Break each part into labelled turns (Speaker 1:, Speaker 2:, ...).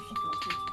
Speaker 1: efficace là-dessus.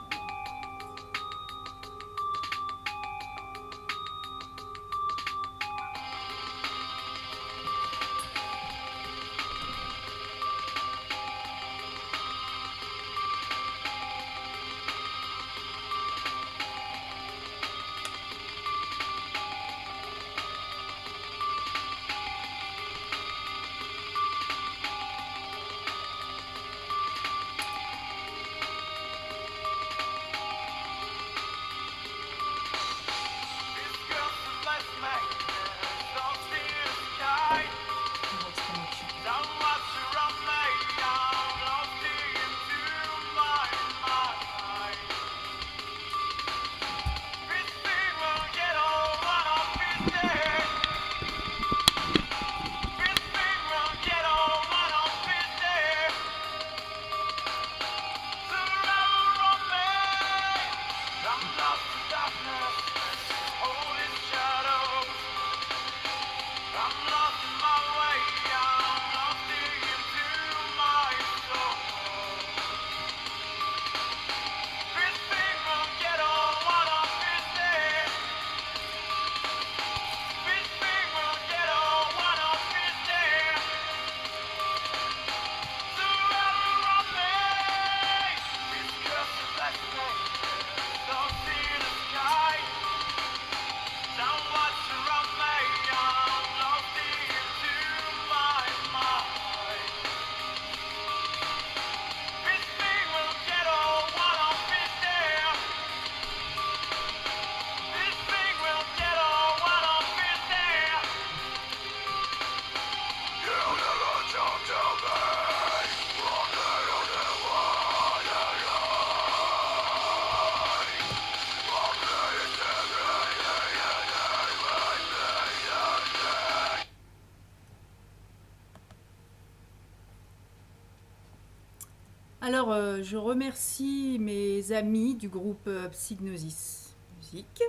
Speaker 1: Alors, je remercie mes amis du groupe Psygnosis Musique,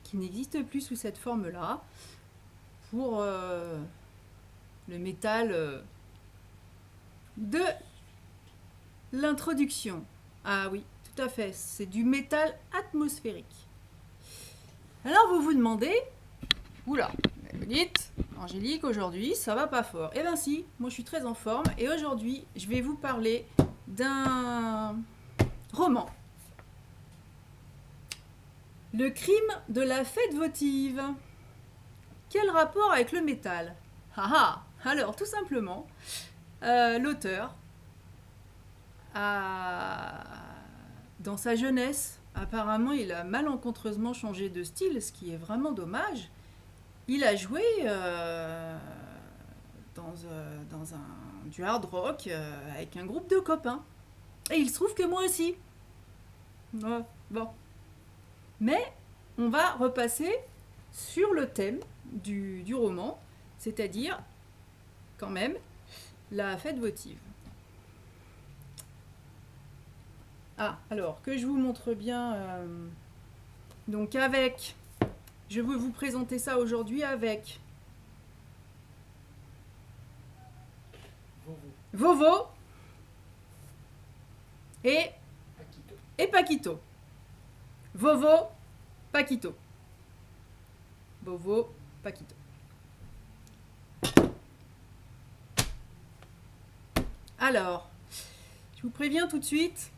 Speaker 1: qui n'existe plus sous cette forme-là, pour le métal de l'introduction. Ah oui, tout à fait, c'est du métal atmosphérique. Alors vous vous demandez, oula, vous dites, Angélique, aujourd'hui, ça va pas fort. Eh bien si, moi je suis très en forme et aujourd'hui, je vais vous parler d'un roman. Le crime de la fête votive. Quel rapport avec le métal? Ah ah. Alors, tout simplement, l'auteur a, dans sa jeunesse, apparemment, il a malencontreusement changé de style, ce qui est vraiment dommage. Il a joué du hard rock avec un groupe de copains. Et il se trouve que moi aussi. Ouais, bon. Mais on va repasser sur le thème du roman, c'est-à-dire, quand même, la fête votive. Ah, alors, que je vous montre bien... donc avec... Je veux vous présenter ça aujourd'hui avec... Vovo et Paquito. Vovo, Paquito. Vovo, Paquito. Alors, je vous préviens tout de suite,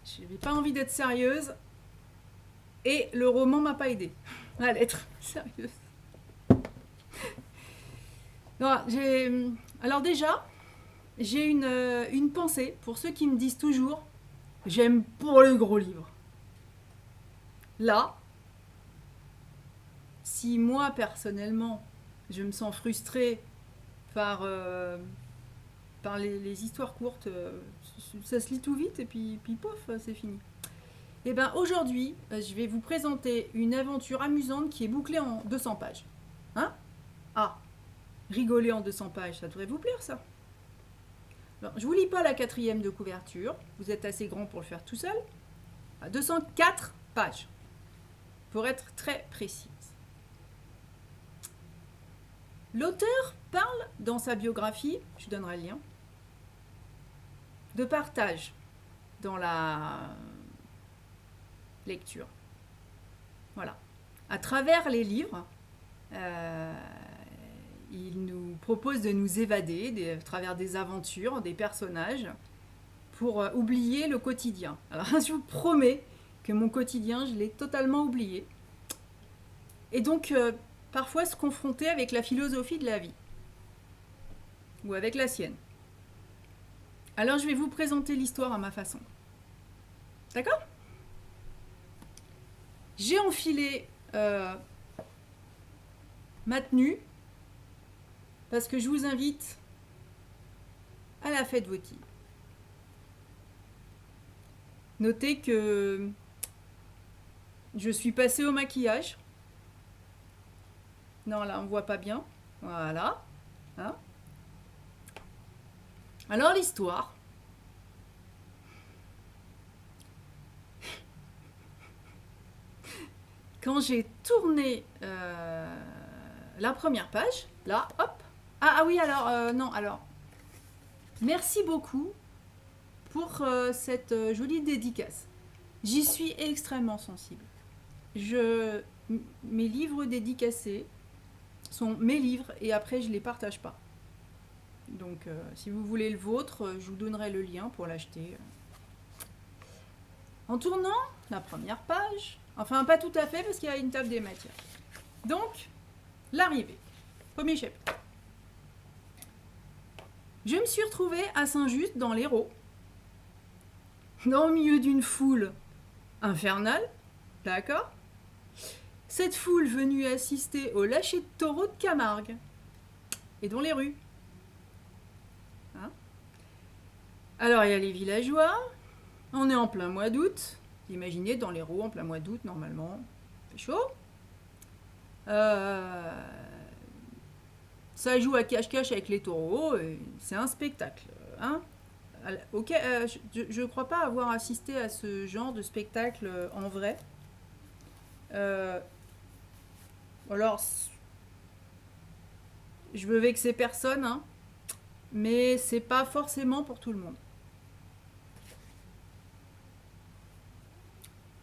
Speaker 1: je n'ai pas envie d'être sérieuse et le roman m'a pas aidé à l'être sérieuse. Non, alors déjà, j'ai une pensée pour ceux qui me disent toujours « J'aime pour les gros livres ». Là, si moi, personnellement, je me sens frustrée par les histoires courtes, ça se lit tout vite et puis pof, c'est fini. Et bien aujourd'hui, je vais vous présenter une aventure amusante qui est bouclée en 200 pages. Hein? Ah, rigoler en 200 pages, ça devrait vous plaire ça. Alors, je ne vous lis pas la 4e de couverture, vous êtes assez grand pour le faire tout seul. À 204 pages, pour être très précise. L'auteur parle dans sa biographie, je donnerai le lien, de partage dans la lecture. Voilà. À travers les livres, il nous propose de nous évader à travers des aventures, des personnages, pour oublier le quotidien. Alors, je vous promets que mon quotidien, je l'ai totalement oublié. Et donc, parfois se confronter avec la philosophie de la vie. Ou avec la sienne. Alors, je vais vous présenter l'histoire à ma façon. D'accord ? J'ai enfilé ma tenue parce que je vous invite à la fête votive. Notez que je suis passée au maquillage. Non, là, on ne voit pas bien. Voilà. Hein ? Alors, l'histoire. Quand j'ai tourné la première page, là, hop. Ah oui, alors, non, alors. Merci beaucoup pour cette jolie dédicace. J'y suis extrêmement sensible. Mes livres dédicacés sont mes livres et après je ne les partage pas. Donc si vous voulez le vôtre, je vous donnerai le lien pour l'acheter. En tournant la première page, enfin pas tout à fait parce qu'il y a une table des matières. Donc, l'arrivée. Premier chapitre. Je me suis retrouvée à Saint-Just dans l'Hérault, au milieu d'une foule infernale, d'accord ? Cette foule venue assister au lâcher de taureaux de Camargue et dans les rues. Hein ? Alors il y a les villageois, on est en plein mois d'août, imaginez dans l'Hérault en plein mois d'août normalement, c'est chaud. Ça joue à cache-cache avec les taureaux, c'est un spectacle. Hein ? Ok, je ne crois pas avoir assisté à ce genre de spectacle en vrai. Alors, je veux vexer personne, hein, mais c'est pas forcément pour tout le monde.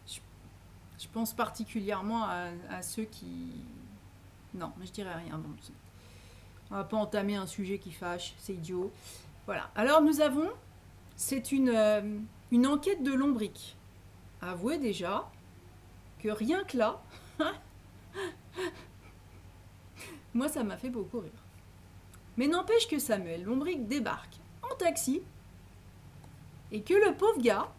Speaker 1: Je pense particulièrement à ceux qui... Non, je dirais rien. Bon, on va pas entamer un sujet qui fâche, c'est idiot. Voilà. Alors nous avons... C'est une enquête de Lombric. Avouez déjà que rien que là, moi ça m'a fait beaucoup rire. Mais n'empêche que Samuel Lombric débarque en taxi et que le pauvre gars,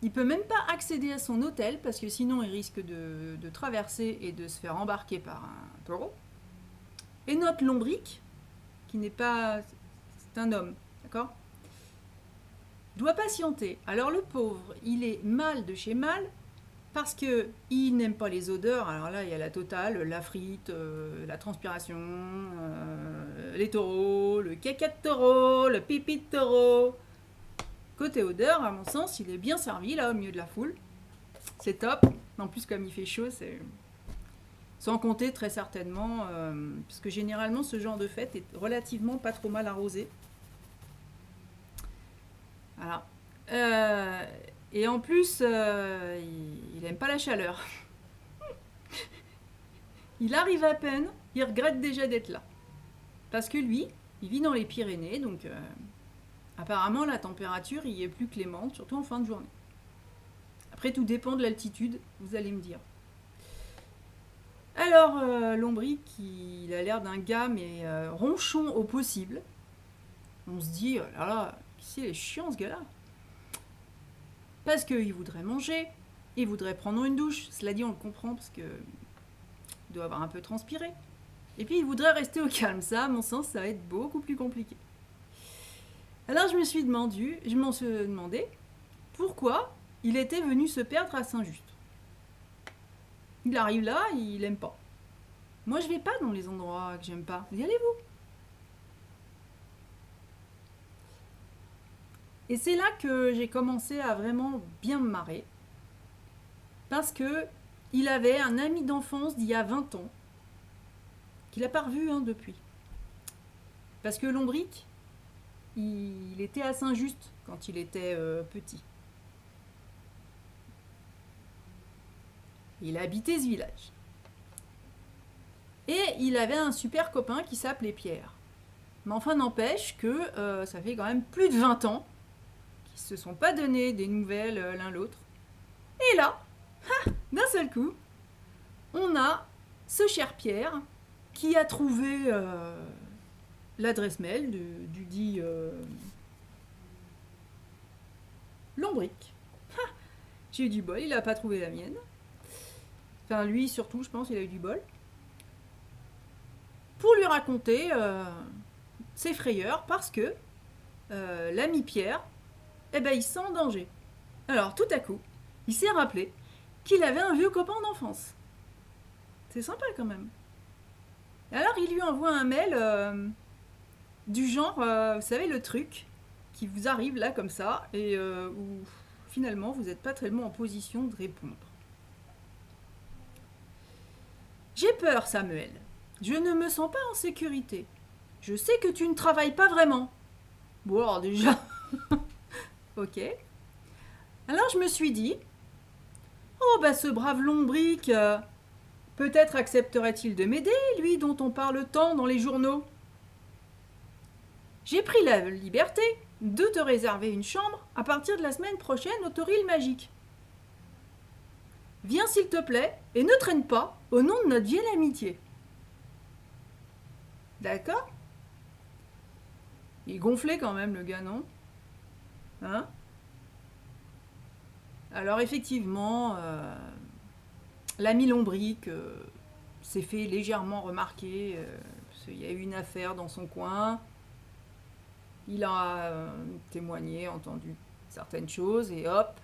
Speaker 1: il peut même pas accéder à son hôtel parce que sinon il risque de traverser et de se faire embarquer par un taureau. Et notre Lombric, qui n'est pas... C'est un homme, d'accord ? Doit patienter. Alors le pauvre, il est mal de chez mal parce que il n'aime pas les odeurs. Alors là, il y a la totale, la frite, la transpiration, les taureaux, le caca de taureau, le pipi de taureau. Côté odeur, à mon sens, il est bien servi là au milieu de la foule. C'est top. En plus, comme il fait chaud, c'est... Sans compter très certainement, parce que généralement ce genre de fête est relativement pas trop mal arrosé. Voilà. Et en plus, il n'aime pas la chaleur. Il arrive à peine, il regrette déjà d'être là. Parce que lui, il vit dans les Pyrénées, donc apparemment la température y est plus clémente, surtout en fin de journée. Après, tout dépend de l'altitude, vous allez me dire. Alors, Lombric, il a l'air d'un gars, mais ronchon au possible. On se dit, oh là là, il est chiant ce gars-là. Parce qu'il voudrait manger, il voudrait prendre une douche. Cela dit, on le comprend parce qu'il doit avoir un peu transpiré. Et puis, il voudrait rester au calme. Ça, à mon sens, ça va être beaucoup plus compliqué. Alors, je m'en suis demandé pourquoi il était venu se perdre à Saint-Just. Il arrive là, il aime pas. Moi, je vais pas dans les endroits que j'aime pas. Y allez-vous ? Et c'est là que j'ai commencé à vraiment bien me marrer. Parce que il avait un ami d'enfance d'il y a 20 ans, qu'il n'a pas revu depuis. Parce que Lombric, il était à Saint-Just quand il était petit. Il habitait ce village. Et il avait un super copain qui s'appelait Pierre. Mais enfin, n'empêche que ça fait quand même plus de 20 ans qu'ils se sont pas donné des nouvelles l'un l'autre. Et là, d'un seul coup, on a ce cher Pierre qui a trouvé l'adresse mail du dit Lombric. J'ai eu du bol, il n'a pas trouvé la mienne. Enfin, lui surtout, je pense, il a eu du bol. Pour lui raconter ses frayeurs, parce que l'ami Pierre, eh ben, il se sent en danger. Alors, tout à coup, il s'est rappelé qu'il avait un vieux copain d'enfance. C'est sympa quand même. Alors, il lui envoie un mail du genre, vous savez, le truc qui vous arrive là comme ça, et où finalement, vous n'êtes pas tellement en position de répondre. J'ai peur, Samuel. Je ne me sens pas en sécurité. Je sais que tu ne travailles pas vraiment. Bon, alors déjà... ok. Alors je me suis dit, oh bah ce brave lombric, peut-être accepterait-il de m'aider, lui dont on parle tant dans les journaux. J'ai pris la liberté de te réserver une chambre à partir de la semaine prochaine au Toril Magique. Viens s'il te plaît et ne traîne pas au nom de notre vieille amitié. D'accord? Il gonflait quand même le gars, non? Hein? Alors effectivement, l'ami lombric s'est fait légèrement remarquer, parce qu'il y a eu une affaire dans son coin. Il a témoigné, entendu certaines choses, et hop,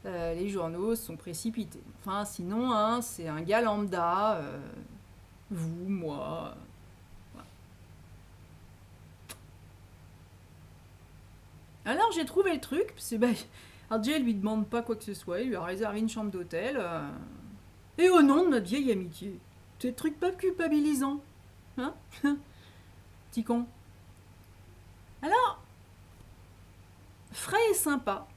Speaker 1: les journaux se sont précipités. Enfin, sinon, hein, c'est un gars lambda, vous, moi... voilà. Alors j'ai trouvé le truc, c'est RJ lui demande pas quoi que ce soit, il lui a réservé une chambre d'hôtel. Et au nom de notre vieille amitié. C'est des trucs pas culpabilisants. Hein? Petit con. Alors, frais et sympa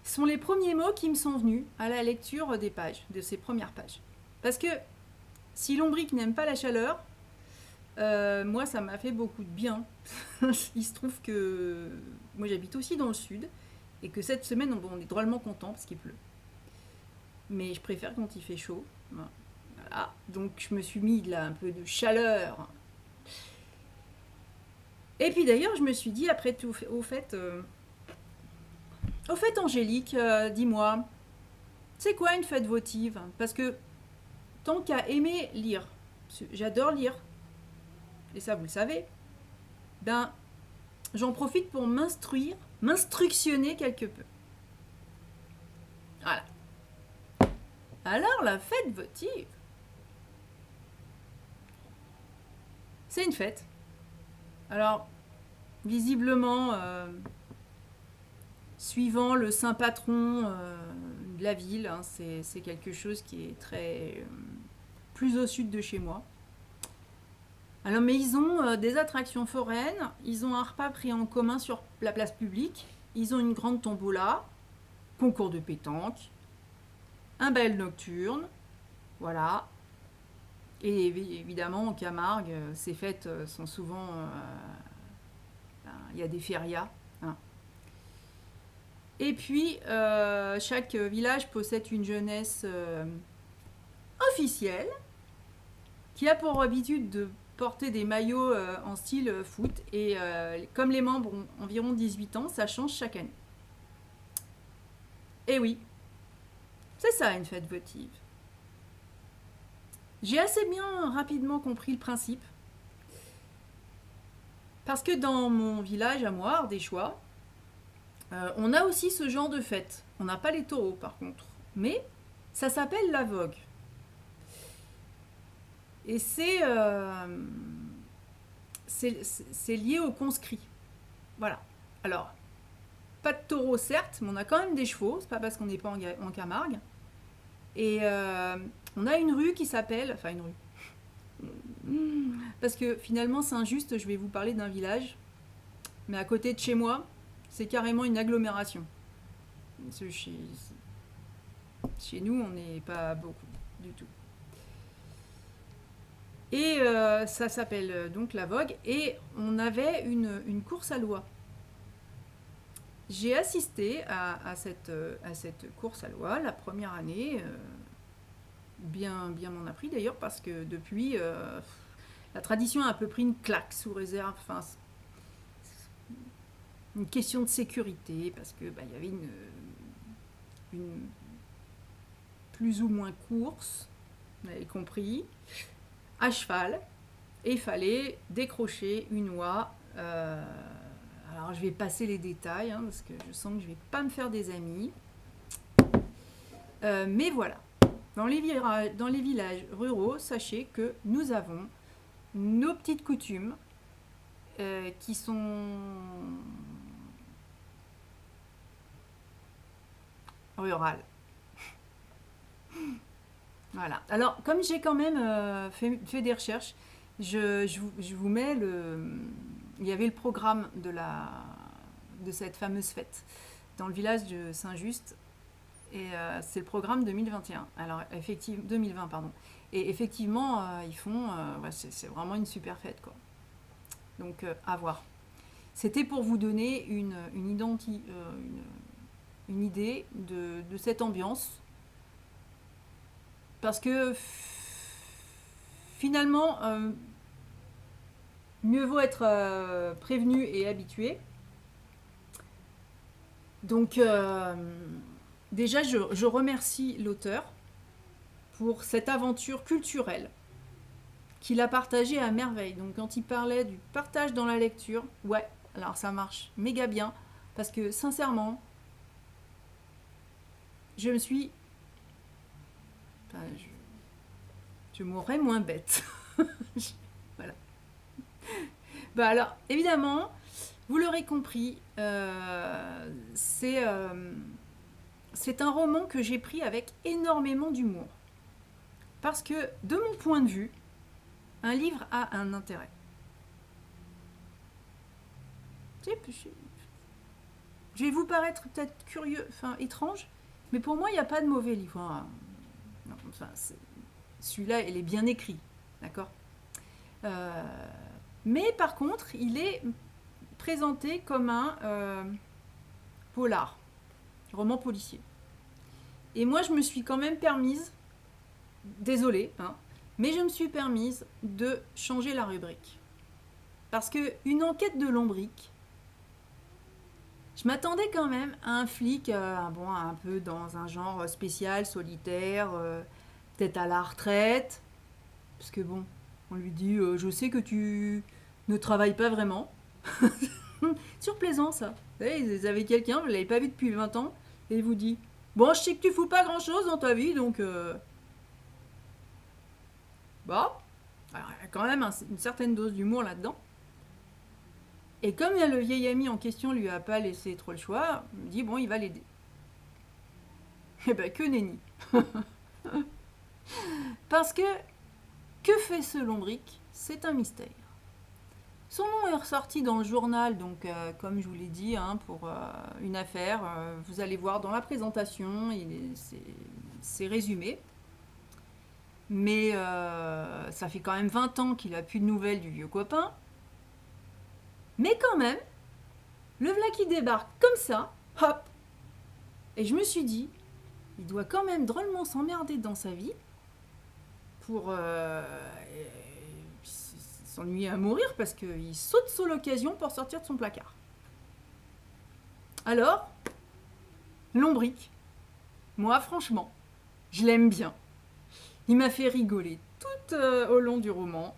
Speaker 1: sont les premiers mots qui me sont venus à la lecture des pages, de ces premières pages. Parce que si lombric n'aime pas la chaleur, moi ça m'a fait beaucoup de bien. Il se trouve que moi j'habite aussi dans le sud et que cette semaine on est drôlement content parce qu'il pleut. Mais je préfère quand il fait chaud. Voilà. Donc je me suis mis là un peu de chaleur. Et puis d'ailleurs je me suis dit après tout, au fait Angélique, dis-moi, c'est quoi une fête votive? Parce que tant qu'à aimer lire, j'adore lire, et ça vous le savez, ben j'en profite pour m'instructionner quelque peu. Voilà. Alors la fête votive, c'est une fête. Alors, visiblement, suivant le saint patron de la ville, hein, c'est quelque chose qui est très plus au sud de chez moi. Alors, mais ils ont des attractions foraines, ils ont un repas pris en commun sur la place publique, ils ont une grande tombola, concours de pétanque, un bal nocturne, voilà. Et évidemment, en Camargue, ces fêtes sont souvent... il y a des férias. Hein. Et puis, chaque village possède une jeunesse officielle qui a pour habitude de porter des maillots en style foot. Et comme les membres ont environ 18 ans, ça change chaque année. Et oui, c'est ça une fête votive. J'ai assez bien rapidement compris le principe. Parce que dans mon village à moi, Ardéchois, on a aussi ce genre de fête. On n'a pas les taureaux par contre. Mais ça s'appelle la vogue. Et c'est lié aux conscrits. Voilà. Alors, pas de taureaux certes, mais on a quand même des chevaux. C'est pas parce qu'on n'est pas en Camargue. Et on a une rue qui s'appelle... Enfin, une rue. Parce que finalement, c'est injuste, je vais vous parler d'un village. Mais à côté de chez moi, c'est carrément une agglomération. Chez nous, on n'est pas beaucoup du tout. Et ça s'appelle donc la Vogue. Et on avait une course à loi. J'ai assisté à cette course à loi la première année. Bien m'en a pris d'ailleurs, parce que depuis, la tradition a un peu pris une claque sous réserve. Enfin, une question de sécurité, parce que y avait une plus ou moins course, vous avez compris, à cheval, et il fallait décrocher une oie. Alors je vais passer les détails, hein, parce que je sens que je vais pas me faire des amis. Mais voilà, dans les villages ruraux, sachez que nous avons nos petites coutumes qui sont rurales. Voilà. Alors, comme j'ai quand même fait des recherches, je vous mets il y avait le programme de cette fameuse fête dans le village de Saint-Just, et c'est le programme 2021. Alors, effectivement, 2020, pardon. Et effectivement, ils font, c'est vraiment une super fête, quoi. Donc, à voir. C'était pour vous donner une idée de cette ambiance. Parce que finalement, mieux vaut être prévenu et habitué. Donc, déjà, je remercie l'auteur pour cette aventure culturelle qu'il a partagée à merveille. Donc, quand il parlait du partage dans la lecture, ouais, alors ça marche méga bien. Parce que, sincèrement, je me suis... Enfin, je mourrais moins bête. Voilà. Alors, évidemment, vous l'aurez compris, c'est un roman que j'ai pris avec énormément d'humour. Parce que, de mon point de vue, un livre a un intérêt. Je vais vous paraître peut-être curieux, enfin étrange, mais pour moi, il n'y a pas de mauvais livre. Non, enfin, celui-là, il est bien écrit, d'accord ? Mais par contre, il est présenté comme un polar, roman policier. Et moi, je me suis quand même permise, désolée, hein, mais je me suis permise de changer la rubrique. Parce que une enquête de lombric, je m'attendais quand même à un flic, un peu dans un genre spécial, solitaire, peut-être à la retraite, parce que bon, on lui dit je sais que tu ne travailles pas vraiment. Surplaisant ça. Vous savez, vous avez quelqu'un, vous ne l'avez pas vu depuis 20 ans, et il vous dit bon, je sais que tu fous pas grand chose dans ta vie, donc alors, il y a quand même une certaine dose d'humour là-dedans. Et comme le vieil ami en question lui a pas laissé trop le choix, il me dit bon, il va l'aider. Eh ben, que nenni. Parce que fait ce lombric? C'est un mystère. Son nom est ressorti dans le journal, donc comme je vous l'ai dit, hein, pour une affaire. Vous allez voir dans la présentation, c'est résumé. Mais ça fait quand même 20 ans qu'il n'a plus de nouvelles du vieux copain. Mais quand même, le voilà qui débarque comme ça, hop. Et je me suis dit, il doit quand même drôlement s'emmerder dans sa vie pour s'ennuyer à mourir, parce qu'il saute sur l'occasion pour sortir de son placard. Alors, lombric, moi franchement, je l'aime bien. Il m'a fait rigoler tout au long du roman.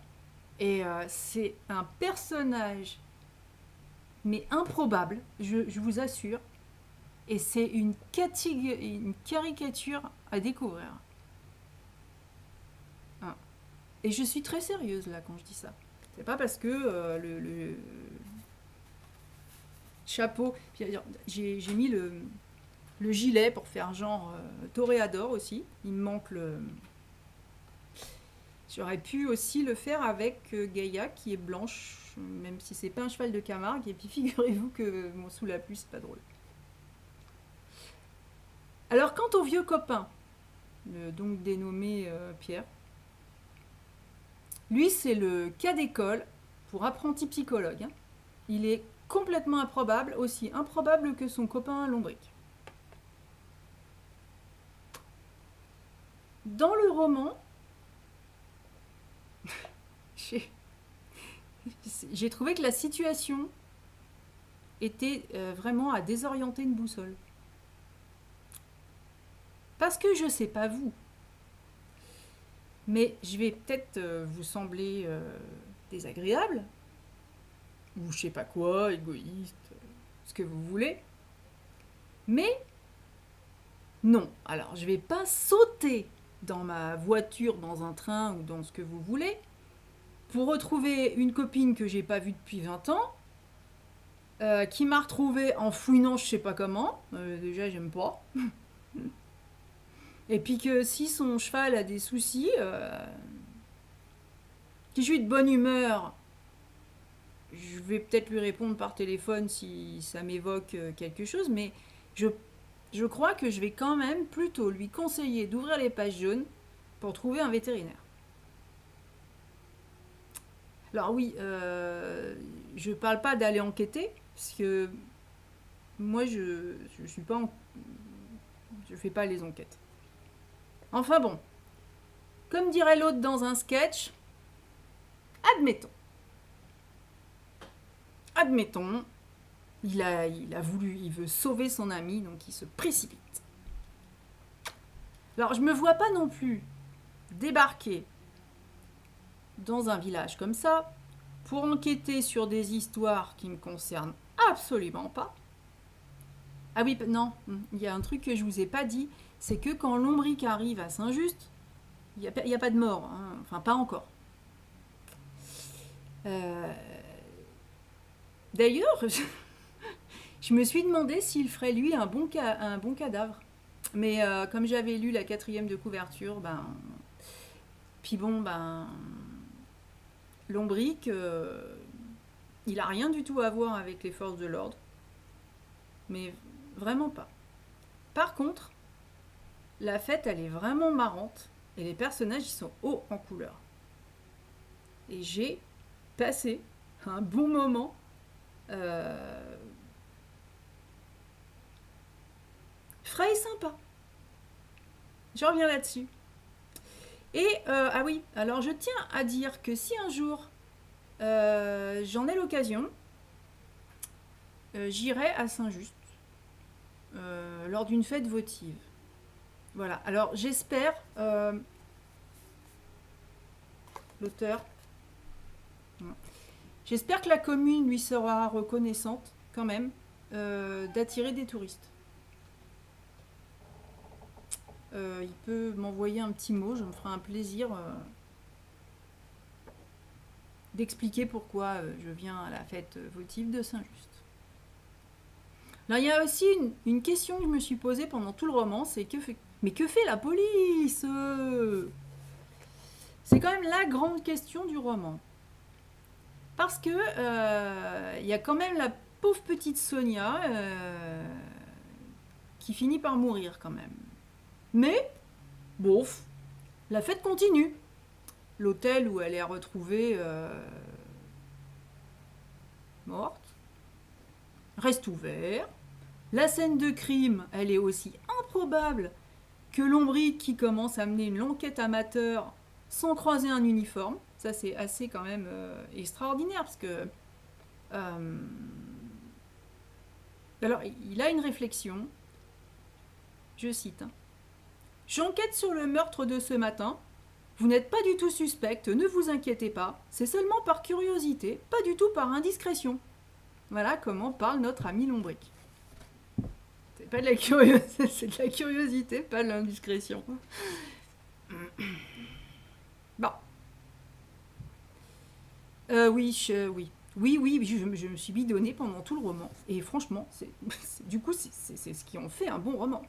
Speaker 1: Et c'est un personnage, mais improbable, je vous assure. Et c'est une caricature à découvrir. Hein. Et je suis très sérieuse là quand je dis ça. C'est pas parce que le chapeau... J'ai mis le gilet pour faire genre toréador aussi. Il me manque le... J'aurais pu aussi le faire avec Gaïa qui est blanche. même si c'est pas un cheval de Camargue. Et puis figurez-vous que bon, sous la pluie, c'est pas drôle. Alors, quant au vieux copain, donc dénommé Pierre, lui, c'est le cas d'école pour apprenti psychologue. Hein. Il est complètement improbable, aussi improbable que son copain Lombric. Dans le roman, j'ai trouvé que la situation était vraiment à désorienter une boussole. Parce que je sais pas vous, mais je vais peut-être vous sembler désagréable, ou je sais pas quoi, égoïste, ce que vous voulez. Mais non, alors je vais pas sauter dans ma voiture, dans un train ou dans ce que vous voulez, pour retrouver une copine que j'ai pas vue depuis 20 ans, qui m'a retrouvée en fouinant je sais pas comment, déjà j'aime pas. Et puis que si son cheval a des soucis, si je suis de bonne humeur, je vais peut-être lui répondre par téléphone si ça m'évoque quelque chose, mais je crois que je vais quand même plutôt lui conseiller d'ouvrir les pages jaunes pour trouver un vétérinaire. Alors oui, je parle pas d'aller enquêter, parce que moi je suis pas je fais pas les enquêtes. Enfin bon, comme dirait l'autre dans un sketch, admettons. Admettons, il veut sauver son ami, donc il se précipite. Alors je me vois pas non plus débarquer dans un village comme ça pour enquêter sur des histoires qui me concernent absolument pas. Ah oui, non, il y a un truc que je vous ai pas dit, c'est que quand Lombric arrive à Saint-Just, il n'y a pas de mort, hein. Enfin pas encore. D'ailleurs, je me suis demandé s'il ferait lui un bon cadavre. Mais comme j'avais lu la 4e de couverture, puis bon, Lombric, il a rien du tout à voir avec les forces de l'ordre. Mais vraiment pas. Par contre, la fête, elle est vraiment marrante. Et les personnages, ils sont hauts en couleur. Et j'ai passé un bon moment. Frais et sympa. Je reviens là-dessus. Et, ah oui, alors je tiens à dire que si un jour j'en ai l'occasion, j'irai à Saint-Just lors d'une fête votive. Voilà, alors j'espère, l'auteur, j'espère que la commune lui sera reconnaissante quand même d'attirer des touristes. Il peut m'envoyer un petit mot, je me ferai un plaisir d'expliquer pourquoi je viens à la fête votive de Saint-Just. Là, il y a aussi une question que je me suis posée pendant tout le roman, c'est que fait la police? C'est quand même la grande question du roman. Parce que il y a quand même la pauvre petite Sonia qui finit par mourir quand même. Mais, bof, la fête continue. L'hôtel où elle est retrouvée morte reste ouvert. La scène de crime, elle est aussi improbable que Lombric qui commence à mener une enquête amateur sans croiser un uniforme. Ça, c'est assez quand même extraordinaire parce que... alors, il a une réflexion. Je cite. Hein. J'enquête sur le meurtre de ce matin. Vous n'êtes pas du tout suspecte, ne vous inquiétez pas. C'est seulement par curiosité, pas du tout par indiscrétion. Voilà comment parle notre ami Lombric. C'est pas de la curiosité, c'est de la curiosité, pas de l'indiscrétion. Bon. Oui, je me suis bidonnée pendant tout le roman. Et franchement, du coup, c'est ce qui en fait un bon roman.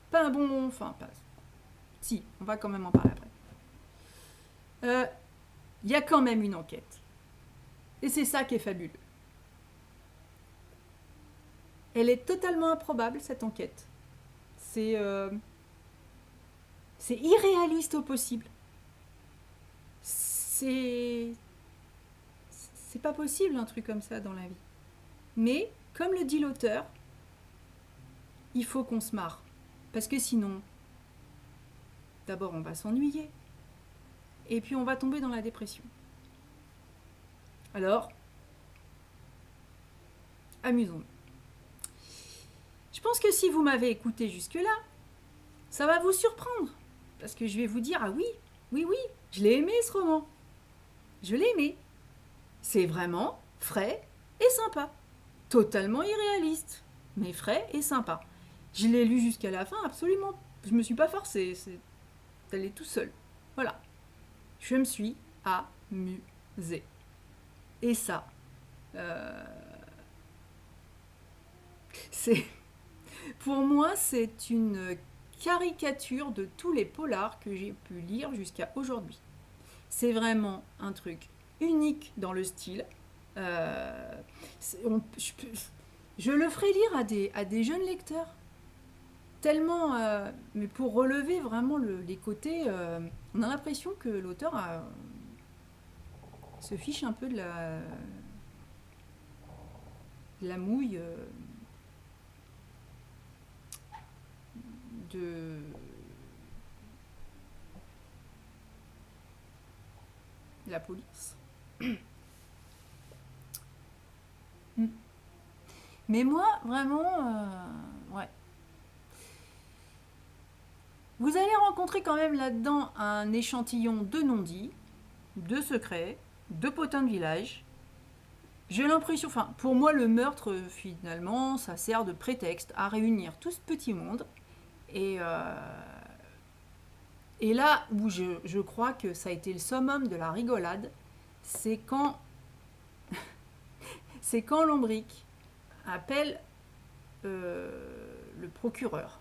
Speaker 1: Pas un bon... Enfin, pas... Si, on va quand même en parler après. Il y a quand même une enquête. Et c'est ça qui est fabuleux. Elle est totalement improbable, cette enquête. C'est irréaliste au possible. C'est pas possible un truc comme ça dans la vie. Mais, comme le dit l'auteur, il faut qu'on se marre. Parce que sinon, d'abord on va s'ennuyer. Et puis on va tomber dans la dépression. Alors, amusons-nous. Je pense que si vous m'avez écouté jusque-là, ça va vous surprendre. Parce que je vais vous dire, ah oui, je l'ai aimé ce roman. Je l'ai aimé. C'est vraiment frais et sympa. Totalement irréaliste, mais frais et sympa. Je l'ai lu jusqu'à la fin, absolument. Je me suis pas forcée, c'est allé tout seul. Voilà. Je me suis amusée. Et ça, c'est... Pour moi, c'est une caricature de tous les polars que j'ai pu lire jusqu'à aujourd'hui. C'est vraiment un truc unique dans le style. Je le ferai lire à des jeunes lecteurs. Tellement, mais pour relever vraiment les côtés, on a l'impression que l'auteur se fiche un peu de la mouille de la police. Mais moi, vraiment, ouais. Vous allez rencontrer quand même là-dedans un échantillon de non-dits, de secrets, de potins de village. J'ai l'impression, enfin, pour moi, le meurtre, finalement, ça sert de prétexte à réunir tout ce petit monde. Et là où je crois que ça a été le summum de la rigolade, c'est quand Lombric appelle le procureur.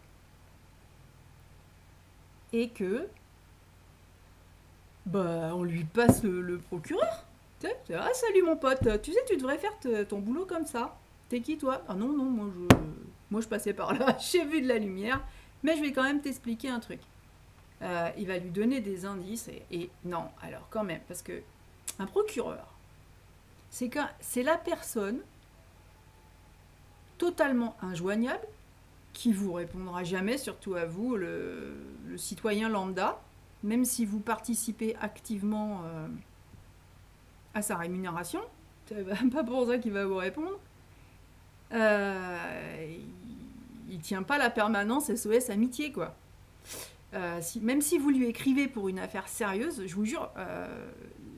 Speaker 1: Et que on lui passe le procureur. Ah, salut mon pote, tu sais, tu devrais faire ton boulot comme ça. T'es qui toi? Ah non, moi je passais par là, j'ai vu de la lumière, mais je vais quand même t'expliquer un truc. Il va lui donner des indices et non, alors quand même, parce que un procureur, c'est la personne totalement injoignable qui vous répondra jamais, surtout à vous, le citoyen lambda, même si vous participez activement à sa rémunération, c'est pas pour ça qu'il va vous répondre. Il tient pas la permanence SOS amitié, quoi. Même si vous lui écrivez pour une affaire sérieuse, je vous jure,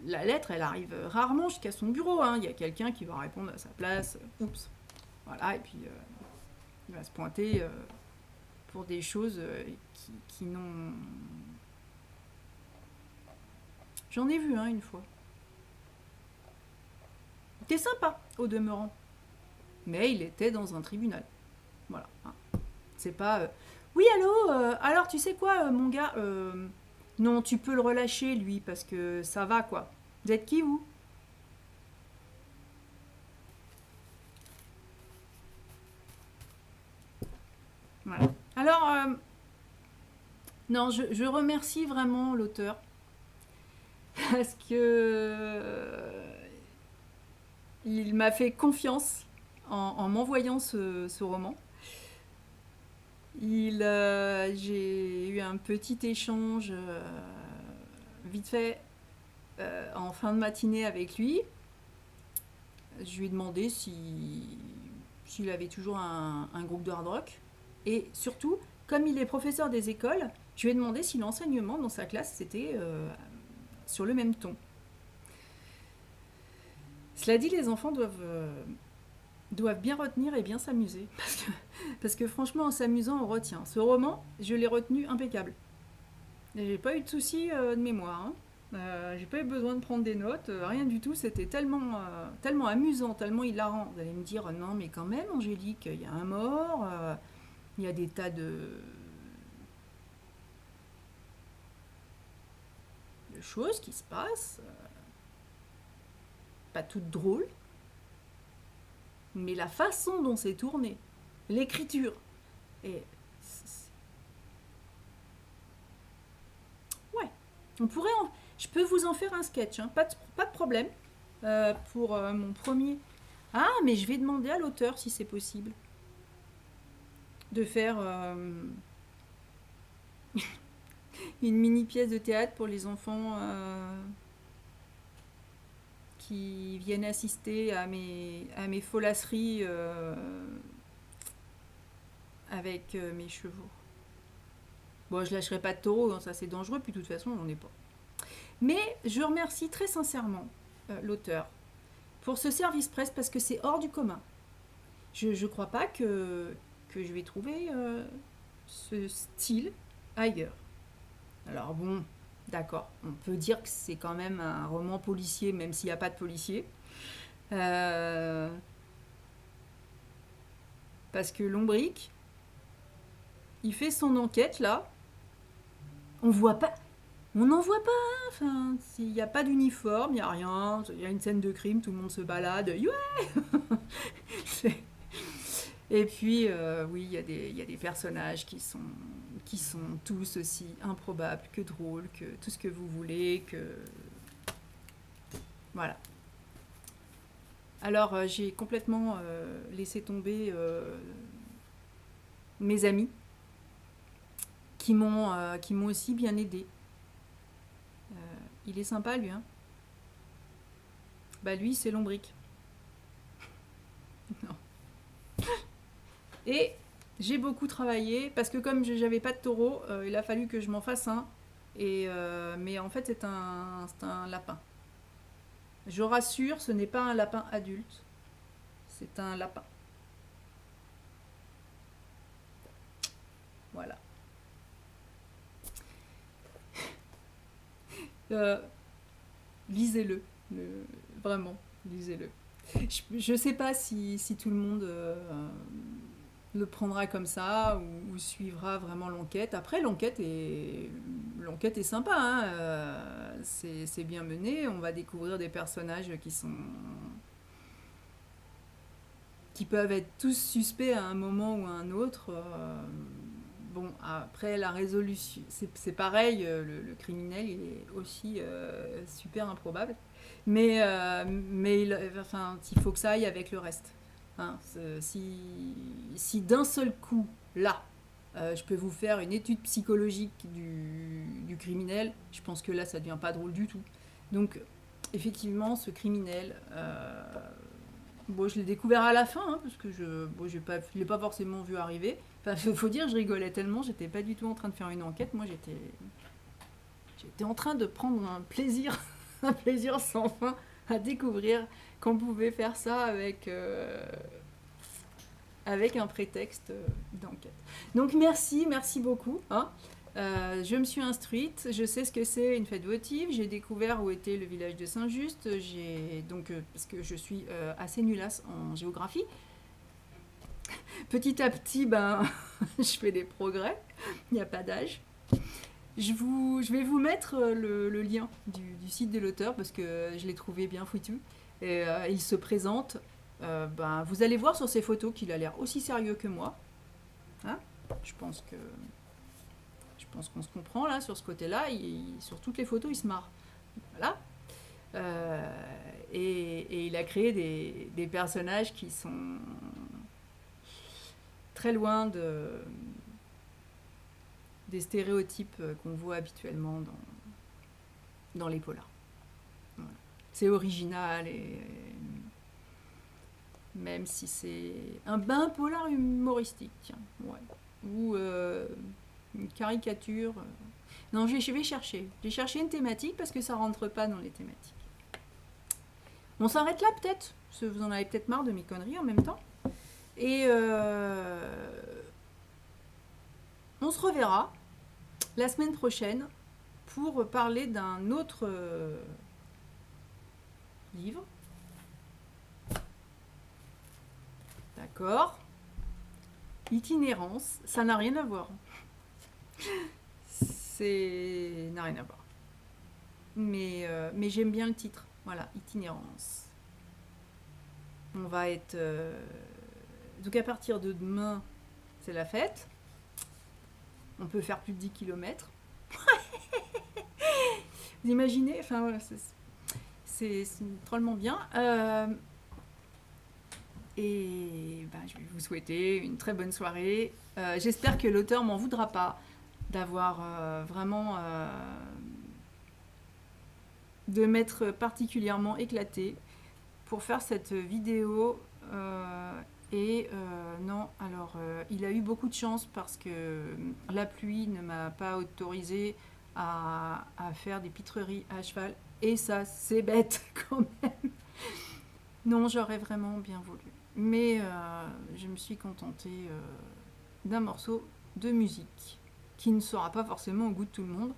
Speaker 1: la lettre, elle arrive rarement jusqu'à son bureau. Hein. Il y a quelqu'un qui va répondre à sa place. Oups. Voilà, et puis il va se pointer pour des choses qui n'ont... J'en ai vu une fois. C'était sympa, au demeurant. Mais il était dans un tribunal. Voilà. Hein. C'est pas... Oui, allô alors, tu sais quoi, mon gars non, tu peux le relâcher, lui, parce que ça va, quoi. Vous êtes qui, vous? Voilà. Alors, non, je remercie vraiment l'auteur. Parce que... il m'a fait confiance en m'envoyant ce roman. J'ai eu un petit échange vite fait en fin de matinée avec lui. Je lui ai demandé s'il avait toujours un groupe de hard rock. Et surtout, comme il est professeur des écoles, je lui ai demandé si l'enseignement dans sa classe c'était sur le même ton. Cela dit, les enfants doivent bien retenir et bien s'amuser. Parce que franchement, en s'amusant, on retient. Ce roman, je l'ai retenu impeccable. Et j'ai pas eu de soucis de mémoire. J'ai pas eu besoin de prendre des notes, rien du tout. C'était tellement amusant, tellement hilarant. Vous allez me dire, non, mais quand même, Angélique, il y a un mort, il y a des tas de choses qui se passent. pas toutes drôles, mais la façon dont c'est tourné, l'écriture, et ouais, on pourrait je peux vous en faire un sketch, hein, pas de problème, pour mon premier. Ah, mais je vais demander à l'auteur si c'est possible de faire une mini pièce de théâtre pour les enfants qui viennent assister à mes folasseries avec mes chevaux. Bon, je lâcherai pas de taureau, hein, ça c'est dangereux, puis de toute façon, on n'en est pas. Mais je remercie très sincèrement l'auteur pour ce service presse parce que c'est hors du commun. Je crois pas que je vais trouver ce style ailleurs. Alors bon, d'accord, on peut dire que c'est quand même un roman policier, même s'il n'y a pas de policier. Parce que Lombric, il fait son enquête là. On voit pas. On n'en voit pas. Hein. Enfin, il n'y a pas d'uniforme, il n'y a rien. Il y a une scène de crime, tout le monde se balade. Ouais. Et puis, oui, il y a des personnages qui sont tous aussi improbables que drôles, que tout ce que vous voulez, que... Voilà. Alors, j'ai complètement laissé tomber mes amis qui m'ont aussi bien aidé. Il est sympa, lui, hein. Bah, lui, c'est Lombric. Non. Et j'ai beaucoup travaillé parce que comme j'avais pas de taureau, il a fallu que je m'en fasse un. Mais en fait, c'est un lapin. Je rassure, ce n'est pas un lapin adulte. C'est un lapin. Voilà. Lisez-le. Vraiment, lisez-le. Je sais pas si tout le monde le prendra comme ça ou suivra vraiment l'enquête. Après, l'enquête est sympa, hein. C'est bien mené. On va découvrir des personnages qui peuvent être tous suspects à un moment ou à un autre. Bon, après la résolution, c'est pareil, le criminel il est aussi super improbable. Mais il faut que ça aille avec le reste. Hein, si d'un seul coup, là, je peux vous faire une étude psychologique du criminel, je pense que là, ça devient pas drôle du tout. Donc, effectivement, ce criminel, bon, je l'ai découvert à la fin, hein, parce que je l'ai pas forcément vu arriver. Enfin, faut dire, je rigolais tellement, j'étais pas du tout en train de faire une enquête. Moi, j'étais en train de prendre un plaisir, un plaisir sans fin à découvrir qu'on pouvait faire ça avec un prétexte d'enquête. Donc merci beaucoup. Hein. Je me suis instruite, je sais ce que c'est une fête votive, j'ai découvert où était le village de Saint-Just, parce que je suis assez nullasse en géographie. Petit à petit, je fais des progrès, il n'y a pas d'âge. Je vais vous mettre le lien du site de l'auteur parce que je l'ai trouvé bien foutu. Et il se présente. Vous allez voir sur ses photos qu'il a l'air aussi sérieux que moi. Hein, je pense qu'on se comprend là sur ce côté-là. Sur toutes les photos, il se marre. Voilà. Et il a créé des personnages qui sont très loin des stéréotypes qu'on voit habituellement dans les polars. Voilà. C'est original et même si c'est un polar humoristique, tiens, ouais. Ou une caricature. Non, je vais chercher. J'ai cherché une thématique parce que ça rentre pas dans les thématiques. On s'arrête là peut-être, parce que vous en avez peut-être marre de mes conneries en même temps. Et on se reverra la semaine prochaine pour parler d'un autre livre. D'accord. Itinérance, ça n'a rien à voir. N'a rien à voir. Mais j'aime bien le titre. Voilà, Itinérance. On va être... Donc à partir de demain, c'est la fête. On peut faire plus de 10 km. Vous imaginez? Enfin, voilà, c'est drôlement bien. Et ben, je vais vous souhaiter une très bonne soirée. J'espère que l'auteur m'en voudra pas d'avoir vraiment... de m'être particulièrement éclatée pour faire cette vidéo. Non, alors il a eu beaucoup de chance parce que la pluie ne m'a pas autorisé à faire des pitreries à cheval. Et ça, c'est bête quand même. Non, j'aurais vraiment bien voulu. Mais je me suis contentée d'un morceau de musique qui ne sera pas forcément au goût de tout le monde.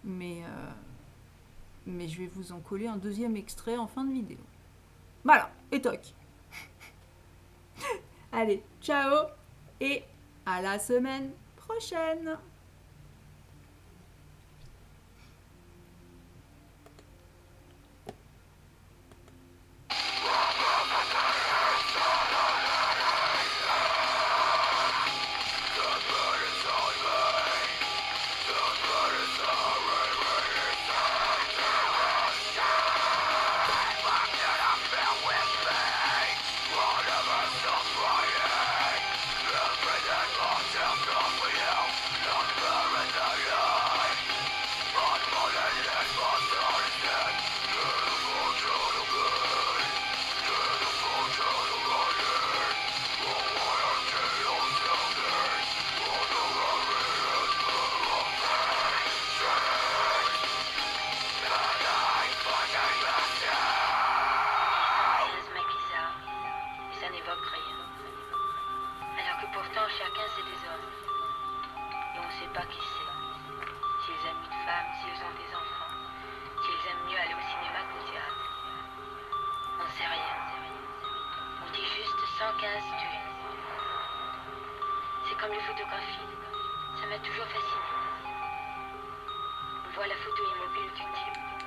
Speaker 1: Mais je vais vous en coller un deuxième extrait en fin de vidéo. Voilà, et toc. Allez, ciao et à la semaine prochaine.
Speaker 2: Chacun c'est des hommes. Et on ne sait pas qui c'est. S'ils aiment une femme, s'ils ont des enfants, s'ils aiment mieux aller au cinéma qu'au théâtre. On ne sait rien. On dit juste 115 tués. C'est comme les photographies. Ça m'a toujours fasciné. On voit la photo immobile du type.